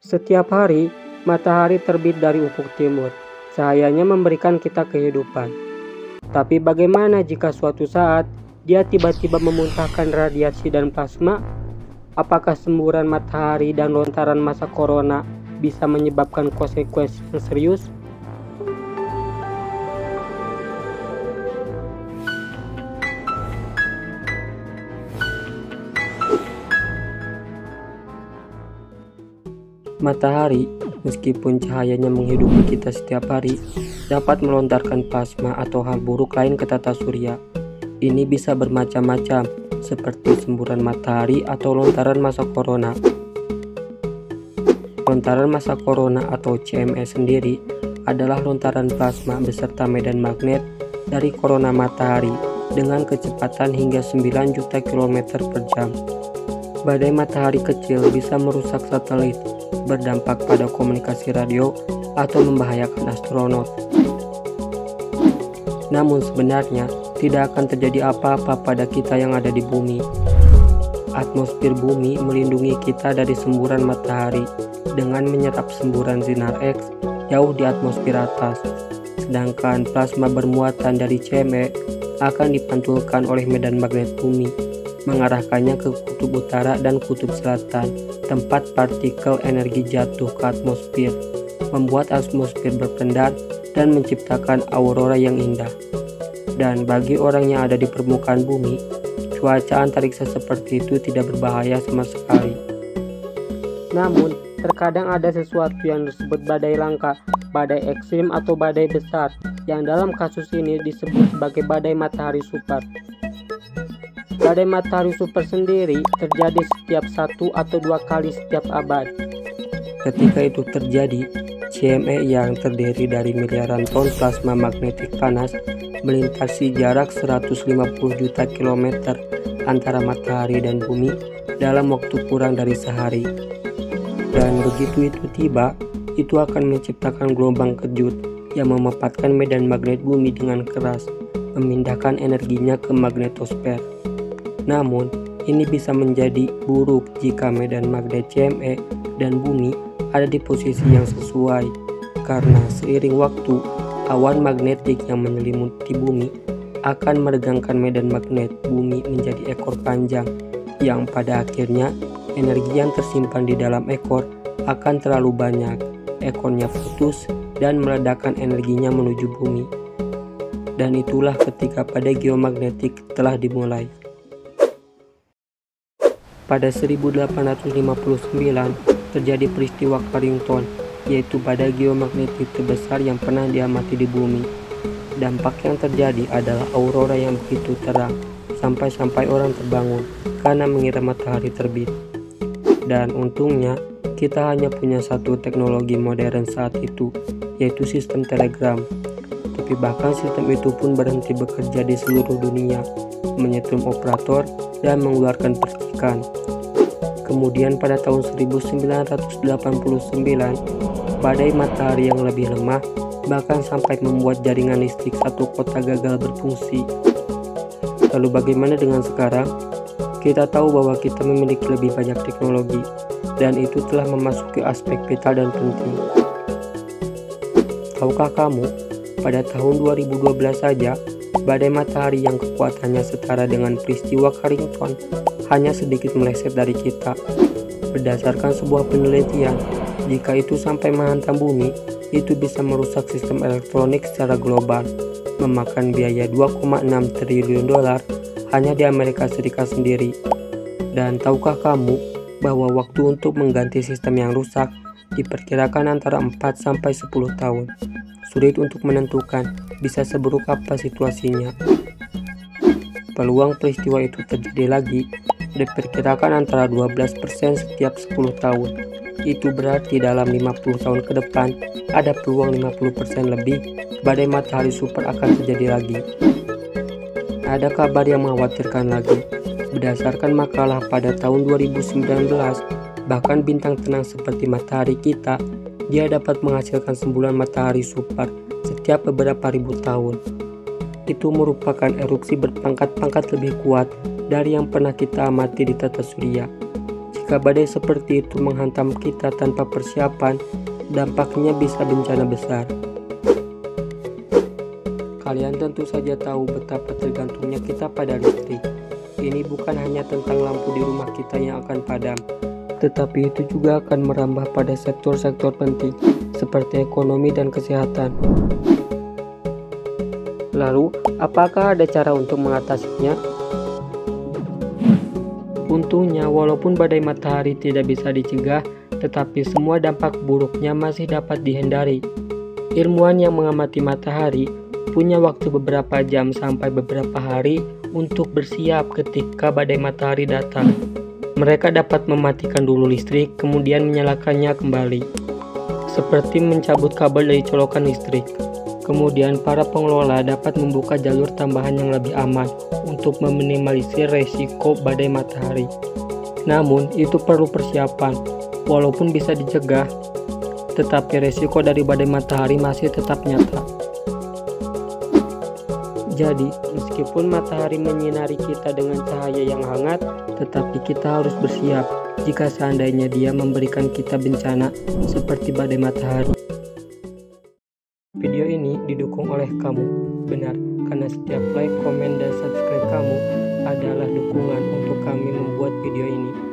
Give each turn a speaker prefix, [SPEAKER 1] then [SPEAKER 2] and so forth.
[SPEAKER 1] Setiap hari, matahari terbit dari ufuk timur. Cahayanya memberikan kita kehidupan. Tapi bagaimana jika suatu saat dia tiba-tiba memuntahkan radiasi dan plasma? Apakah semburan matahari dan lontaran massa corona bisa menyebabkan konsekuensi yang serius? Matahari, meskipun cahayanya menghidupi kita setiap hari, dapat melontarkan plasma atau hal buruk lain ke tata surya. Ini bisa bermacam-macam, seperti semburan matahari atau lontaran massa corona. Lontaran massa corona atau CME sendiri adalah lontaran plasma beserta medan magnet dari korona matahari dengan kecepatan hingga 9 juta km per jam. Badai matahari kecil bisa merusak satelit, berdampak pada komunikasi radio, atau membahayakan astronot. Namun sebenarnya tidak akan terjadi apa-apa pada kita yang ada di bumi. Atmosfer bumi melindungi kita dari semburan matahari dengan menyerap semburan sinar X jauh di atmosfer atas. Sedangkan plasma bermuatan dari CME akan dipantulkan oleh medan magnet bumi, mengarahkannya ke kutub utara dan kutub selatan, tempat partikel energi jatuh ke atmosfer, membuat atmosfer berpendar dan menciptakan aurora yang indah. Dan bagi orang yang ada di permukaan bumi, cuaca antariksa seperti itu tidak berbahaya sama sekali. Namun, terkadang ada sesuatu yang disebut badai langka, badai ekstrim atau badai besar, yang dalam kasus ini disebut sebagai badai matahari super. Badai matahari super sendiri terjadi setiap 1 atau 2 kali setiap abad. Ketika itu terjadi, CME yang terdiri dari miliaran ton plasma magnetik panas melintasi jarak 150 juta kilometer antara matahari dan bumi dalam waktu kurang dari sehari. Dan begitu itu tiba, itu akan menciptakan gelombang kejut yang memepatkan medan magnet bumi dengan keras, memindahkan energinya ke magnetosfer. Namun, ini bisa menjadi buruk jika medan magnet CME dan bumi ada di posisi yang sesuai, karena seiring waktu, awan magnetik yang menyelimuti bumi akan meregangkan medan magnet bumi menjadi ekor panjang, yang pada akhirnya energi yang tersimpan di dalam ekor akan terlalu banyak, ekornya putus dan meledakkan energinya menuju bumi. Dan itulah ketika badai geomagnetik telah dimulai. Pada 1859 terjadi peristiwa Carrington, yaitu badai geomagnetik terbesar yang pernah diamati di bumi. Dampak yang terjadi adalah aurora yang begitu terang, sampai-sampai orang terbangun karena mengira matahari terbit. Dan untungnya, kita hanya punya satu teknologi modern saat itu, yaitu sistem telegram. Tapi bahkan sistem itu pun berhenti bekerja di seluruh dunia, menyetrum operator dan mengeluarkan percikan. Kemudian pada tahun 1989, badai matahari yang lebih lemah bahkan sampai membuat jaringan listrik satu kota gagal berfungsi. Lalu bagaimana dengan sekarang? Kita tahu bahwa kita memiliki lebih banyak teknologi, dan itu telah memasuki aspek vital dan penting. Tahukah kamu, pada tahun 2012 saja, badai matahari yang kekuatannya setara dengan peristiwa Carrington hanya sedikit meleset dari kita. Berdasarkan sebuah penelitian, jika itu sampai menghantam bumi, itu bisa merusak sistem elektronik secara global, memakan biaya 2,6 triliun dolar hanya di Amerika Serikat sendiri. Dan tahukah kamu bahwa waktu untuk mengganti sistem yang rusak diperkirakan antara 4-10 tahun? Sulit untuk menentukan bisa seburuk apa situasinya. Peluang peristiwa itu terjadi lagi diperkirakan antara 12% setiap 10 tahun. Itu berarti dalam 50 tahun ke depan ada peluang 50% lebih badai matahari super akan terjadi lagi. Ada kabar yang mengkhawatirkan lagi. Berdasarkan makalah pada tahun 2019, bahkan bintang tenang seperti matahari kita, dia dapat menghasilkan semburan matahari super setiap beberapa ribu tahun. Itu merupakan erupsi berpangkat-pangkat lebih kuat dari yang pernah kita amati di tata surya. Jika badai seperti itu menghantam kita tanpa persiapan, dampaknya bisa bencana besar. Kalian tentu saja tahu betapa tergantungnya kita pada listrik. Ini bukan hanya tentang lampu di rumah kita yang akan padam, tetapi itu juga akan merambah pada sektor-sektor penting seperti ekonomi dan kesehatan. Lalu, apakah ada cara untuk mengatasinya? Untungnya, walaupun badai matahari tidak bisa dicegah, tetapi semua dampak buruknya masih dapat dihindari. Ilmuwan yang mengamati matahari punya waktu beberapa jam sampai beberapa hari untuk bersiap ketika badai matahari datang. Mereka dapat mematikan dulu listrik, kemudian menyalakannya kembali, seperti mencabut kabel dari colokan listrik. Kemudian para pengelola dapat membuka jalur tambahan yang lebih aman untuk meminimalisir resiko badai matahari. Namun, itu perlu persiapan. Walaupun bisa dicegah, tetapi resiko dari badai matahari masih tetap nyata. Jadi, meskipun matahari menyinari kita dengan cahaya yang hangat, tetapi kita harus bersiap jika seandainya dia memberikan kita bencana seperti badai matahari. Video ini didukung oleh kamu, benar, karena setiap like, komen, dan subscribe kamu adalah dukungan untuk kami membuat video ini.